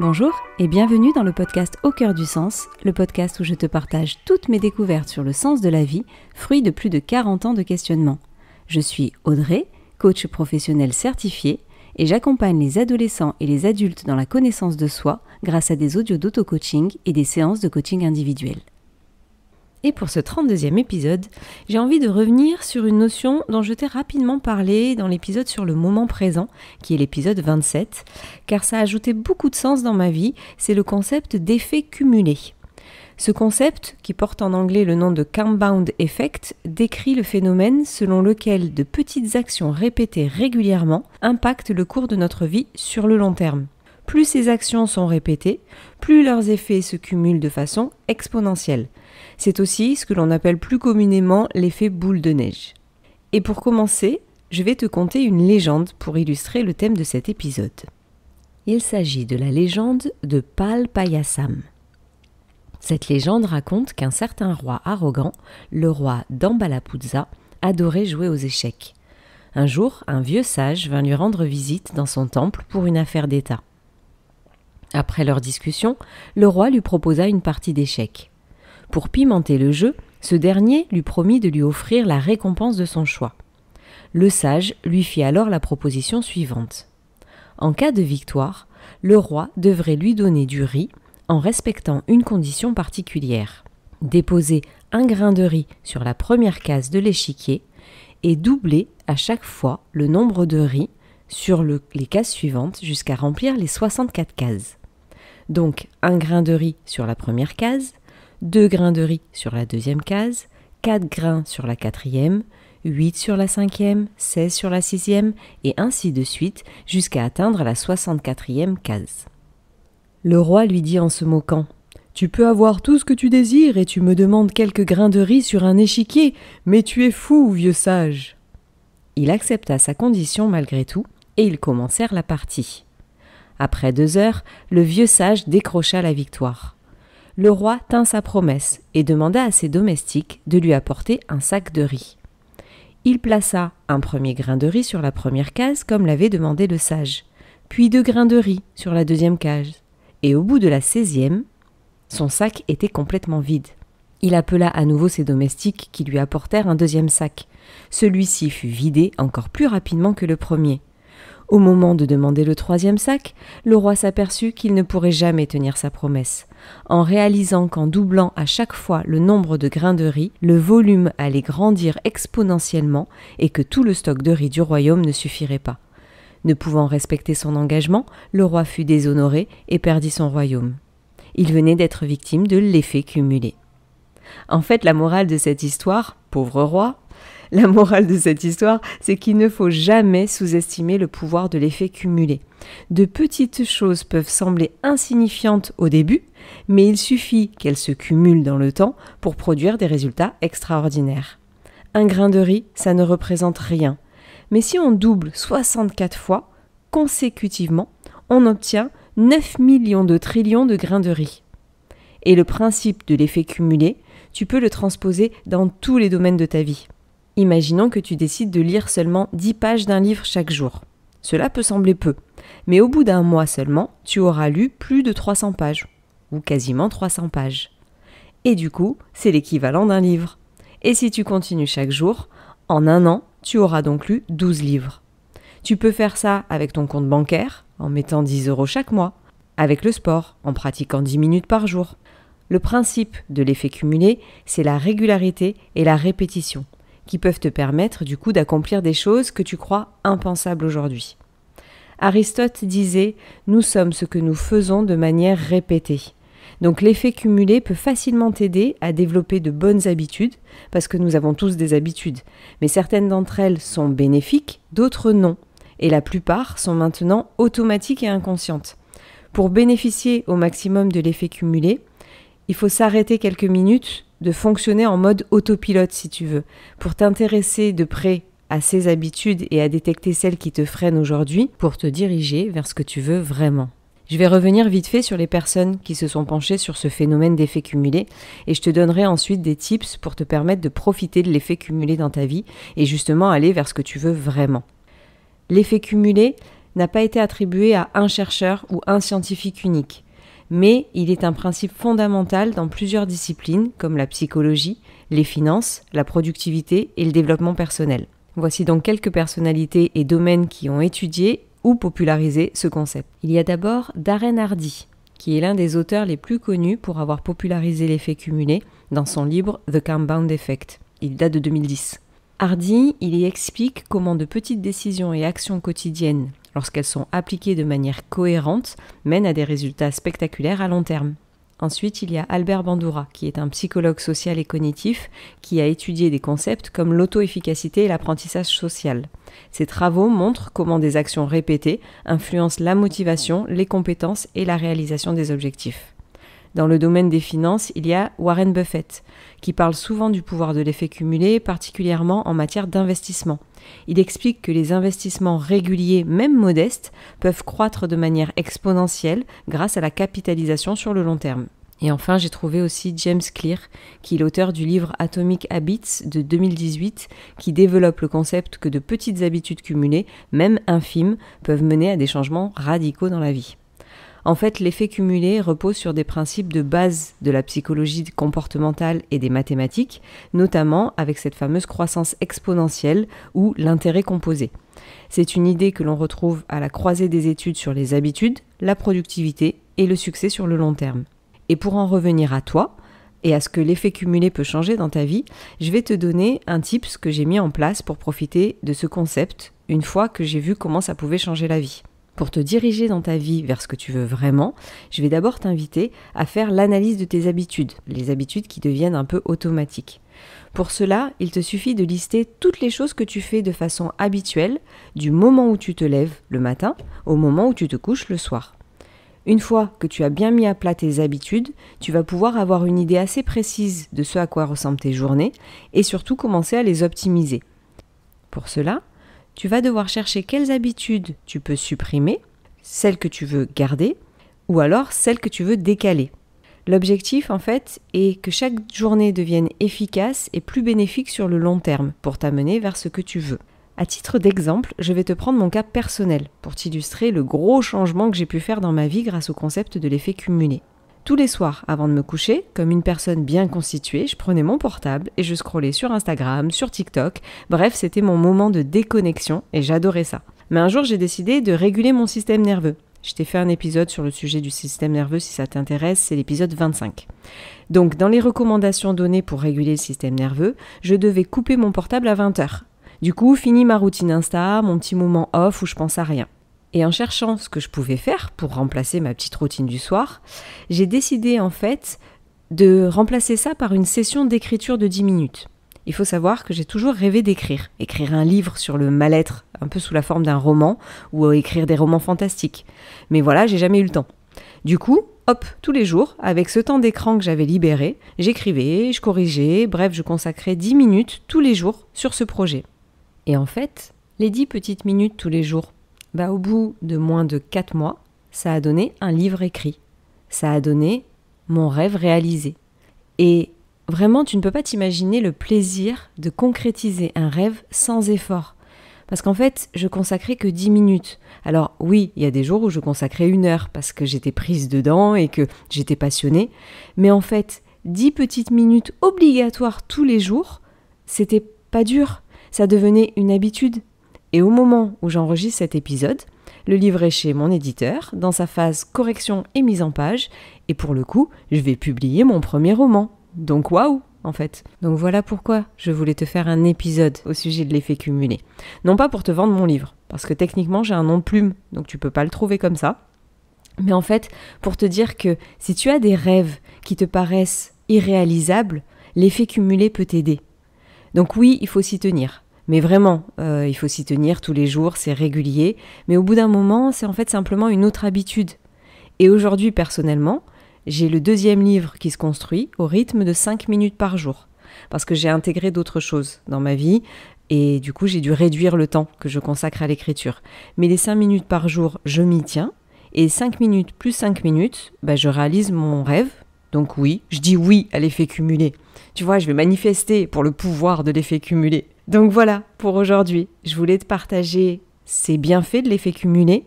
Bonjour et bienvenue dans le podcast Au cœur du sens, le podcast où je te partage toutes mes découvertes sur le sens de la vie, fruit de plus de 40 ans de questionnement. Je suis Audrey, coach professionnel certifié, et j'accompagne les adolescents et les adultes dans la connaissance de soi grâce à des audios d'auto-coaching et des séances de coaching individuel. Et pour ce 32e épisode, j'ai envie de revenir sur une notion dont je t'ai rapidement parlé dans l'épisode sur le moment présent, qui est l'épisode 27, car ça a ajouté beaucoup de sens dans ma vie, c'est le concept d'effet cumulé. Ce concept, qui porte en anglais le nom de compound effect, décrit le phénomène selon lequel de petites actions répétées régulièrement impactent le cours de notre vie sur le long terme. Plus ces actions sont répétées, plus leurs effets se cumulent de façon exponentielle. C'est aussi ce que l'on appelle plus communément l'effet boule de neige. Et pour commencer, je vais te conter une légende pour illustrer le thème de cet épisode. Il s'agit de la légende de Pal Payasam. Cette légende raconte qu'un certain roi arrogant, le roi d'Ambalapuzha, adorait jouer aux échecs. Un jour, un vieux sage vint lui rendre visite dans son temple pour une affaire d'État. Après leur discussion, le roi lui proposa une partie d'échecs. Pour pimenter le jeu, ce dernier lui promit de lui offrir la récompense de son choix. Le sage lui fit alors la proposition suivante. En cas de victoire, le roi devrait lui donner du riz en respectant une condition particulière. Déposer un grain de riz sur la première case de l'échiquier et doubler à chaque fois le nombre de riz sur les cases suivantes jusqu'à remplir les 64 cases. Donc, un grain de riz sur la première case, 2 grains de riz sur la deuxième case, 4 grains sur la quatrième, 8 sur la cinquième, 16 sur la sixième, et ainsi de suite, jusqu'à atteindre la 64e case. Le roi lui dit en se moquant : « Tu peux avoir tout ce que tu désires et tu me demandes quelques grains de riz sur un échiquier, mais tu es fou, vieux sage !» Il accepta sa condition malgré tout, et ils commencèrent la partie. Après 2 heures, le vieux sage décrocha la victoire. Le roi tint sa promesse et demanda à ses domestiques de lui apporter un sac de riz. Il plaça un premier grain de riz sur la première case comme l'avait demandé le sage, puis 2 grains de riz sur la deuxième case, et au bout de la 16e, son sac était complètement vide. Il appela à nouveau ses domestiques qui lui apportèrent un deuxième sac. Celui-ci fut vidé encore plus rapidement que le premier. Au moment de demander le 3e sac, le roi s'aperçut qu'il ne pourrait jamais tenir sa promesse. En réalisant qu'en doublant à chaque fois le nombre de grains de riz, le volume allait grandir exponentiellement et que tout le stock de riz du royaume ne suffirait pas. Ne pouvant respecter son engagement, le roi fut déshonoré et perdit son royaume. Il venait d'être victime de l'effet cumulé. En fait, la morale de cette histoire, pauvre roi, la morale de cette histoire, c'est qu'il ne faut jamais sous-estimer le pouvoir de l'effet cumulé. De petites choses peuvent sembler insignifiantes au début, mais il suffit qu'elles se cumulent dans le temps pour produire des résultats extraordinaires. Un grain de riz, ça ne représente rien. Mais si on double 64 fois, consécutivement, on obtient 9 millions de trillions de grains de riz. Et le principe de l'effet cumulé, tu peux le transposer dans tous les domaines de ta vie. Imaginons que tu décides de lire seulement 10 pages d'un livre chaque jour. Cela peut sembler peu, mais au bout d'un mois seulement, tu auras lu plus de 300 pages, ou quasiment 300 pages. Et du coup, c'est l'équivalent d'un livre. Et si tu continues chaque jour, en un an, tu auras donc lu 12 livres. Tu peux faire ça avec ton compte bancaire, en mettant 10 € chaque mois, avec le sport, en pratiquant 10 minutes par jour. Le principe de l'effet cumulé, c'est la régularité et la répétition, qui peuvent te permettre du coup d'accomplir des choses que tu crois impensables aujourd'hui. Aristote disait « Nous sommes ce que nous faisons de manière répétée ». Donc l'effet cumulé peut facilement t'aider à développer de bonnes habitudes, parce que nous avons tous des habitudes, mais certaines d'entre elles sont bénéfiques, d'autres non, et la plupart sont maintenant automatiques et inconscientes. Pour bénéficier au maximum de l'effet cumulé, il faut s'arrêter quelques minutes de fonctionner en mode autopilote si tu veux, pour t'intéresser de près à ces habitudes et à détecter celles qui te freinent aujourd'hui pour te diriger vers ce que tu veux vraiment. Je vais revenir vite fait sur les personnes qui se sont penchées sur ce phénomène d'effet cumulé et je te donnerai ensuite des tips pour te permettre de profiter de l'effet cumulé dans ta vie et justement aller vers ce que tu veux vraiment. L'effet cumulé, n'a pas été attribué à un chercheur ou un scientifique unique, mais il est un principe fondamental dans plusieurs disciplines comme la psychologie, les finances, la productivité et le développement personnel. Voici donc quelques personnalités et domaines qui ont étudié ou popularisé ce concept. Il y a d'abord Darren Hardy, qui est l'un des auteurs les plus connus pour avoir popularisé l'effet cumulé dans son livre The Compound Effect. Il date de 2010. Hardy, il y explique comment de petites décisions et actions quotidiennes, lorsqu'elles sont appliquées de manière cohérente, mènent à des résultats spectaculaires à long terme. Ensuite, il y a Albert Bandura, qui est un psychologue social et cognitif qui a étudié des concepts comme l'auto-efficacité et l'apprentissage social. Ses travaux montrent comment des actions répétées influencent la motivation, les compétences et la réalisation des objectifs. Dans le domaine des finances, il y a Warren Buffett, qui parle souvent du pouvoir de l'effet cumulé, particulièrement en matière d'investissement. Il explique que les investissements réguliers, même modestes, peuvent croître de manière exponentielle grâce à la capitalisation sur le long terme. Et enfin, j'ai trouvé aussi James Clear, qui est l'auteur du livre Atomic Habits de 2018, qui développe le concept que de petites habitudes cumulées, même infimes, peuvent mener à des changements radicaux dans la vie. En fait, l'effet cumulé repose sur des principes de base de la psychologie comportementale et des mathématiques, notamment avec cette fameuse croissance exponentielle ou l'intérêt composé. C'est une idée que l'on retrouve à la croisée des études sur les habitudes, la productivité et le succès sur le long terme. Et pour en revenir à toi, et à ce que l'effet cumulé peut changer dans ta vie, je vais te donner un tips que j'ai mis en place pour profiter de ce concept une fois que j'ai vu comment ça pouvait changer la vie. Pour te diriger dans ta vie vers ce que tu veux vraiment, je vais d'abord t'inviter à faire l'analyse de tes habitudes, les habitudes qui deviennent un peu automatiques. Pour cela, il te suffit de lister toutes les choses que tu fais de façon habituelle, du moment où tu te lèves le matin au moment où tu te couches le soir. Une fois que tu as bien mis à plat tes habitudes, tu vas pouvoir avoir une idée assez précise de ce à quoi ressemblent tes journées et surtout commencer à les optimiser. Pour cela, tu vas devoir chercher quelles habitudes tu peux supprimer, celles que tu veux garder, ou alors celles que tu veux décaler. L'objectif, en fait, est que chaque journée devienne efficace et plus bénéfique sur le long terme pour t'amener vers ce que tu veux. À titre d'exemple, je vais te prendre mon cas personnel pour t'illustrer le gros changement que j'ai pu faire dans ma vie grâce au concept de l'effet cumulé. Tous les soirs, avant de me coucher, comme une personne bien constituée, je prenais mon portable et je scrollais sur Instagram, sur TikTok. Bref, c'était mon moment de déconnexion et j'adorais ça. Mais un jour, j'ai décidé de réguler mon système nerveux. Je t'ai fait un épisode sur le sujet du système nerveux si ça t'intéresse, c'est l'épisode 25. Donc, dans les recommandations données pour réguler le système nerveux, je devais couper mon portable à 20h. Du coup, fini ma routine Insta, mon petit moment off où je pense à rien. Et en cherchant ce que je pouvais faire pour remplacer ma petite routine du soir, j'ai décidé en fait de remplacer ça par une session d'écriture de 10 minutes. Il faut savoir que j'ai toujours rêvé d'écrire un livre sur le mal-être, un peu sous la forme d'un roman, ou écrire des romans fantastiques. Mais voilà, j'ai jamais eu le temps. Du coup, hop, tous les jours, avec ce temps d'écran que j'avais libéré, j'écrivais, je corrigeais, bref, je consacrais 10 minutes tous les jours sur ce projet. Et en fait, les 10 petites minutes tous les jours, au bout de moins de 4 mois, ça a donné un livre écrit. Ça a donné mon rêve réalisé. Et vraiment, tu ne peux pas t'imaginer le plaisir de concrétiser un rêve sans effort. Parce qu'en fait, je consacrais que 10 minutes. Alors oui, il y a des jours où je consacrais 1 heure parce que j'étais prise dedans et que j'étais passionnée. Mais en fait, 10 petites minutes obligatoires tous les jours, c'était pas dur. Ça devenait une habitude. Et au moment où j'enregistre cet épisode, le livre est chez mon éditeur, dans sa phase correction et mise en page, et pour le coup, je vais publier mon premier roman. Donc waouh, en fait. Donc voilà pourquoi je voulais te faire un épisode au sujet de l'effet cumulé. Non pas pour te vendre mon livre, parce que techniquement j'ai un nom de plume, donc tu peux pas le trouver comme ça. Mais en fait, pour te dire que si tu as des rêves qui te paraissent irréalisables, l'effet cumulé peut t'aider. Donc oui, il faut s'y tenir. Mais vraiment, il faut s'y tenir tous les jours, c'est régulier. Mais au bout d'un moment, c'est en fait simplement une autre habitude. Et aujourd'hui, personnellement, j'ai le 2e livre qui se construit au rythme de 5 minutes par jour. Parce que j'ai intégré d'autres choses dans ma vie et du coup, j'ai dû réduire le temps que je consacre à l'écriture. Mais les 5 minutes par jour, je m'y tiens. Et 5 minutes plus 5 minutes, je réalise mon rêve. Donc oui, je dis oui à l'effet cumulé. Tu vois, je vais manifester pour le pouvoir de l'effet cumulé. Donc voilà, pour aujourd'hui, je voulais te partager c'est bien fait de l'effet cumulé.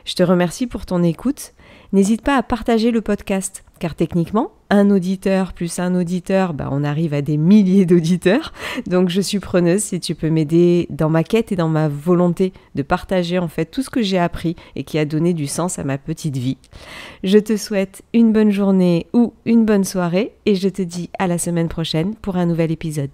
Je te remercie pour ton écoute. N'hésite pas à partager le podcast, car techniquement, un auditeur plus un auditeur, on arrive à des milliers d'auditeurs. Donc je suis preneuse si tu peux m'aider dans ma quête et dans ma volonté de partager en fait tout ce que j'ai appris et qui a donné du sens à ma petite vie. Je te souhaite une bonne journée ou une bonne soirée et je te dis à la semaine prochaine pour un nouvel épisode.